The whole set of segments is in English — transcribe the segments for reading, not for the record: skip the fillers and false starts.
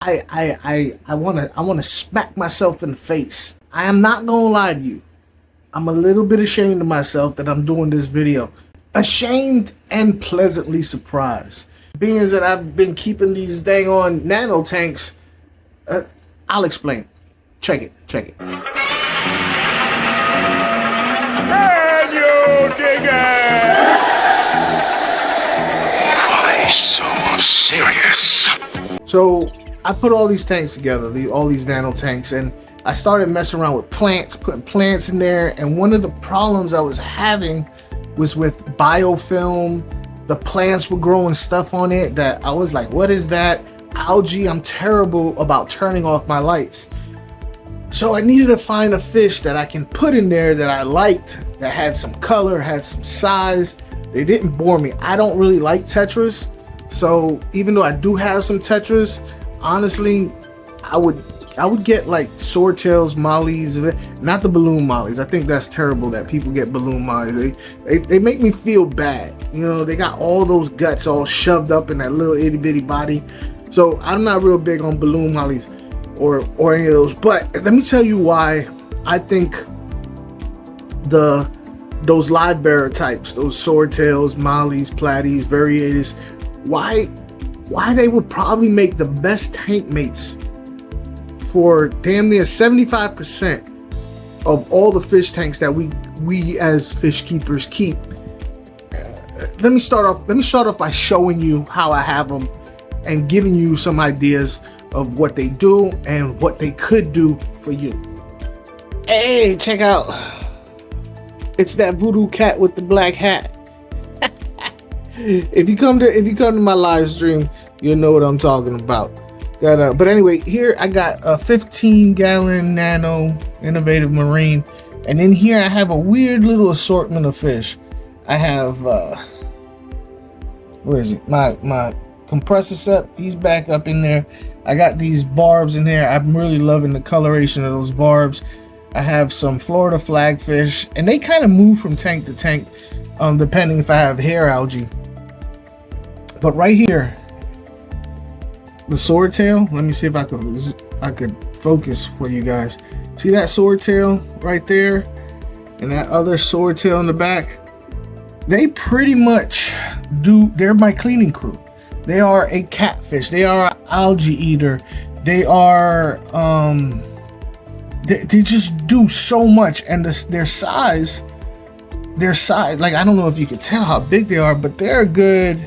I wanna smack myself in the face. I am not gonna lie to you. I'm a little bit ashamed of myself that I'm doing this video. Ashamed and pleasantly surprised. Being that I've been keeping these dang on nano tanks, I'll explain. Check it. Why so serious? So I put all these tanks together, all these nano tanks, and I started messing around with plants, putting plants in there. And one of the problems I was having was with biofilm. The plants were growing stuff on it that I was like, what is that? Algae. I'm terrible about turning off my lights. So I needed to find a fish that I can put in there that I liked, that had some color, had some size. They didn't bore me. I don't really like tetras. So even though I do have some tetras, honestly, I would get like swordtails, mollies, not the balloon mollies. I think that's terrible that people get balloon mollies. They make me feel bad. You know, they got all those guts all shoved up in that little itty bitty body. So I'm not real big on balloon mollies or any of those. But let me tell you why I think those live bearer types, those swordtails, mollies, platies, variators, why they would probably make the best tank mates for damn near 75% of all the fish tanks that we as fish keepers keep. Let me start off by showing you how I have them and giving you some ideas of what they do and what they could do for you. Hey, check out. It's that voodoo cat with the black hat. If you come to my live stream, you'll know what I'm talking about. But anyway, here I got a 15-gallon nano innovative marine, and in here I have a weird little assortment of fish. I have where is it? My compressor set, he's back up in there. I got these barbs in there. I'm really loving the coloration of those barbs. I have some Florida flagfish, and they kind of move from tank to tank, depending if I have hair algae. But right here, the swordtail. Let me see if I could focus for you guys. See that swordtail right there, and that other swordtail in the back? They pretty much they're my cleaning crew. They are a catfish. They are an algae eater. They are they just do so much, and their size, like, I don't know if you can tell how big they are, but they're good.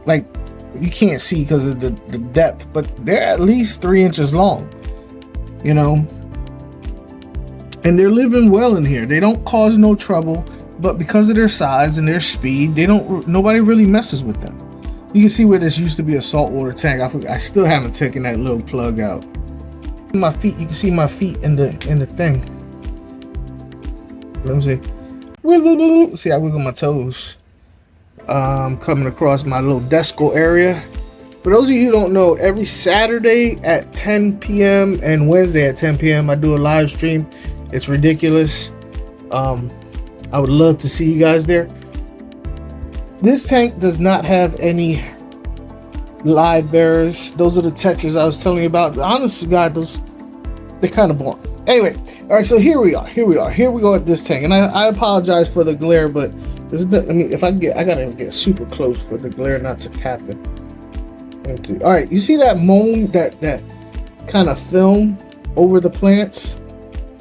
Like, you can't see because of the depth, but they're at least 3 inches long, you know, and they're living well in here. They don't cause no trouble, but because of their size and their speed, nobody really messes with them. You can see where this used to be a saltwater tank. I still haven't taken that little plug out. My feet, you can see my feet in the thing. Let me see. See, I wiggle my toes. Coming across my little descal area. For those of you who don't know, every Saturday at 10 p.m. and Wednesday at 10 p.m. I do a live stream. It's ridiculous. I would love to see you guys there. This tank does not have any live bearers. Those are the tetras I was telling you about. Honestly, God, they're kind of boring. Anyway, all right, so here we go at this tank, and I apologize for the glare, but this is I mean, if I gotta get super close for the glare not to happen. All right, you see that moan, that kind of film over the plants?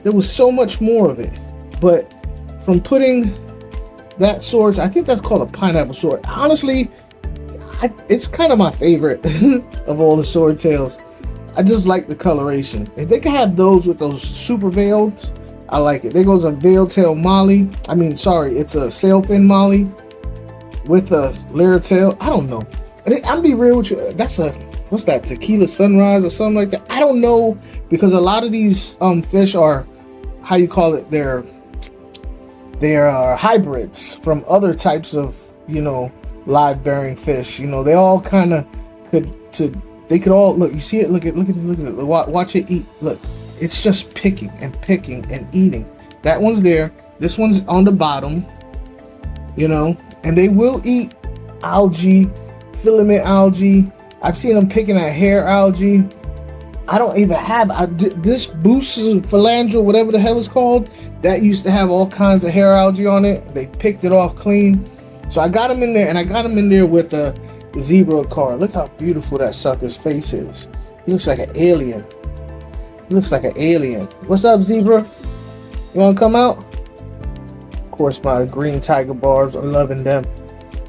There was so much more of it, but from putting that sword, I think that's called a pineapple sword. Honestly, it's kind of my favorite of all the sword tails. I just like the coloration. If they can have those with those super veiled, I like it. There goes a veiled tail molly. I mean, sorry, it's a sailfin molly with a layer tail. I don't know. I'm be real with you. That's what's that? Tequila sunrise or something like that. I don't know, because a lot of these fish are, how you call it? They are hybrids from other types of, you know, live bearing fish. You know, they all kind of they could all look. You see it? Look at it. Watch it eat. Look, it's just picking and eating. That one's there. This one's on the bottom. You know, and they will eat algae, filament algae. I've seen them picking at hair algae. I don't even have this boost phalange, whatever the hell it's called, that used to have all kinds of hair algae on it. They picked it off clean. So I got them in there, and I got them in there with the zebra car. Look how beautiful that sucker's face is. He looks like an alien. He looks like an alien. What's up, zebra? You want to come out? Of course, my green tiger bars are loving them.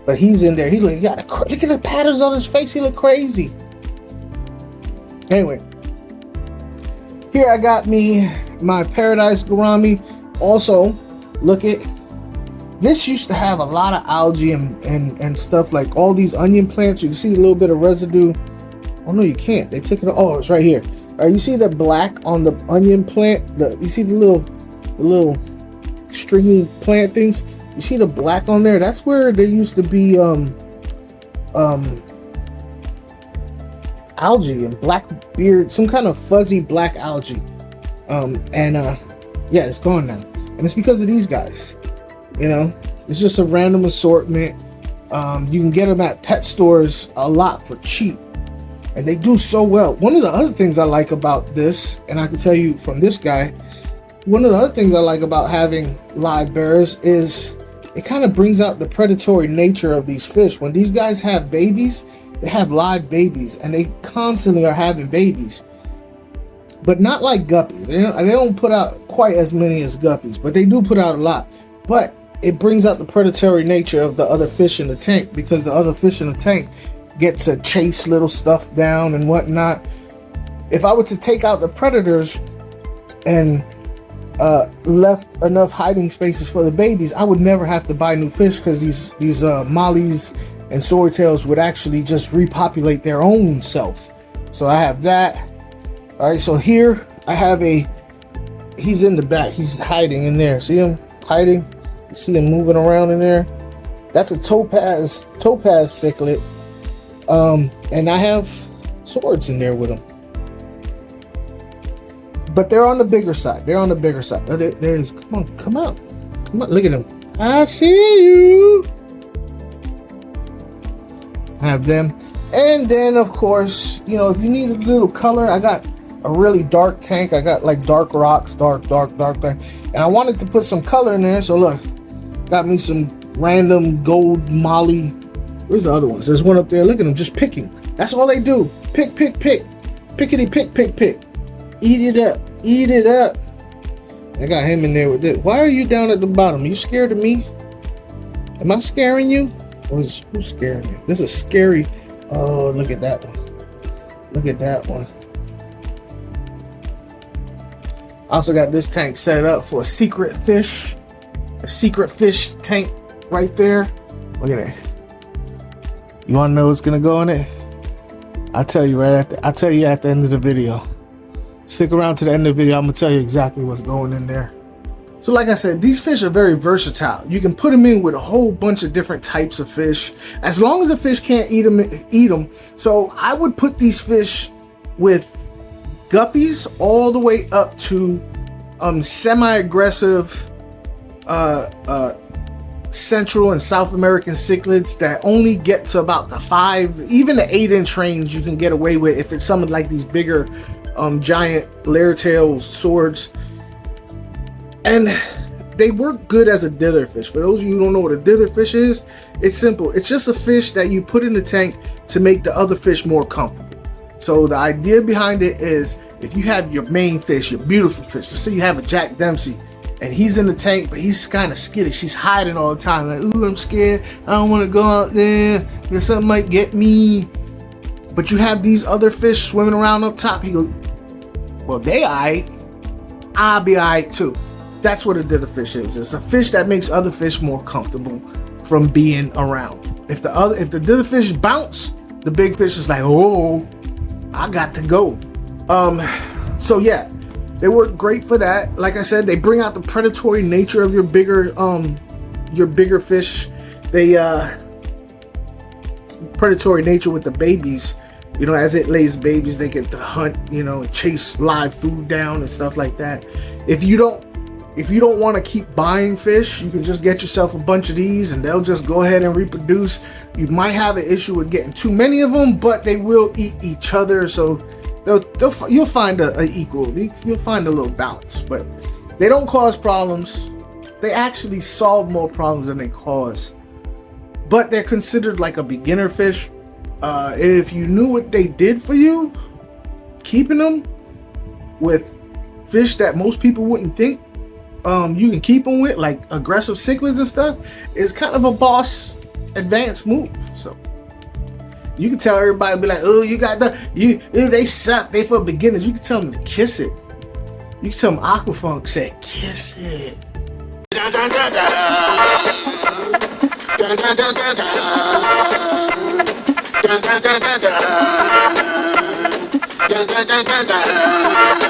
But he's in there. Look at the patterns on his face. He look crazy. Anyway, here I got me my paradise gourami. Also, look at this. Used to have a lot of algae and stuff, like all these onion plants. You can see a little bit of residue. Oh no, you can't. They took it. Oh, it's right here. All right, you see the black on the onion plant? You see the little stringy plant things? You see the black on there? That's where there used to be algae and black beard, some kind of fuzzy black algae. Yeah, it's gone now. And it's because of these guys. You know, it's just a random assortment. You can get them at pet stores a lot for cheap. And they do so well. One of the other things I like about this, and I can tell you from this guy, one of the other things I like about having live bears is it kind of brings out the predatory nature of these fish. When these guys have babies, they have live babies, and they constantly are having babies. But not like guppies. They don't put out quite as many as guppies, but they do put out a lot. But it brings out the predatory nature of the other fish in the tank, because the other fish in the tank get to chase little stuff down and whatnot. If I were to take out the predators and left enough hiding spaces for the babies, I would never have to buy new fish, because these mollies and swordtails would actually just repopulate their own self. So I have that. All right, so here I have he's in the back. He's hiding in there. See him hiding? You see him moving around in there? That's a topaz cichlid. And I have swords in there with them. But they're on the bigger side. They're on the bigger side. There's, come on, come out. Come on, look at them. I see you. I have them. And then, of course, you know, if you need a little color, I got a really dark tank. I got like dark rocks, dark. And I wanted to put some color in there. So look, got me some random gold molly. Where's the other ones? There's one up there. Look at them just picking. That's all they do. Pick. Pickety pick. Eat it up. Eat it up. I got him in there with it. Why are you down at the bottom? Are you scared of me? Am I scaring you? Or who's scaring you? This is scary. Oh, look at that one. Look at that one. I also got this tank set up for a secret fish. A secret fish tank right there. Look at that. You want to know what's gonna go in it? I'll tell you at the end of the video. Stick around to the end of the video. I'm gonna tell you exactly what's going in there. So like I said, these fish are very versatile. You can put them in with a whole bunch of different types of fish, as long as the fish can't eat them. So I would put these fish with guppies all the way up to semi-aggressive Central and South American cichlids that only get to about the 5, even the 8-inch range you can get away with if it's some of like these bigger giant layer-tail swords. And they work good as a dither fish. For those of you who don't know what a dither fish is, it's simple. It's just a fish that you put in the tank to make the other fish more comfortable. So the idea behind it is, if you have your main fish, your beautiful fish, let's say you have a Jack Dempsey, and he's in the tank, but he's kind of skittish. He's hiding all the time. Like, ooh, I'm scared. I don't want to go out there. Then something might get me. But you have these other fish swimming around up top. He goes, well, they alright. I'll be alright too. That's what a dither fish is. It's a fish that makes other fish more comfortable from being around. If the dither fish bounce, the big fish is like, oh, I got to go. So yeah, they work great for that. Like I said, they bring out the predatory nature of your bigger fish. They predatory nature with the babies. You know, as it lays babies, they get to hunt, you know, chase live food down and stuff like that. If you don't If you don't want to keep buying fish, you can just get yourself a bunch of these and they'll just go ahead and reproduce. You might have an issue with getting too many of them, but they will eat each other, so you'll find you'll find a little balance. But they don't cause problems. They actually solve more problems than they cause. But they're considered like a beginner fish. If you knew what they did for you, keeping them with fish that most people wouldn't think you can keep them with, like aggressive cichlids and stuff, is kind of a boss advanced move. So you can tell everybody, be like, oh, you got they suck, they for beginners. You can tell them to kiss it. You can tell them Aquafunk said kiss it. Da, da, da, da. Da, da, da, da, da. Da, da, da, da, da. Da, da, da, da, da.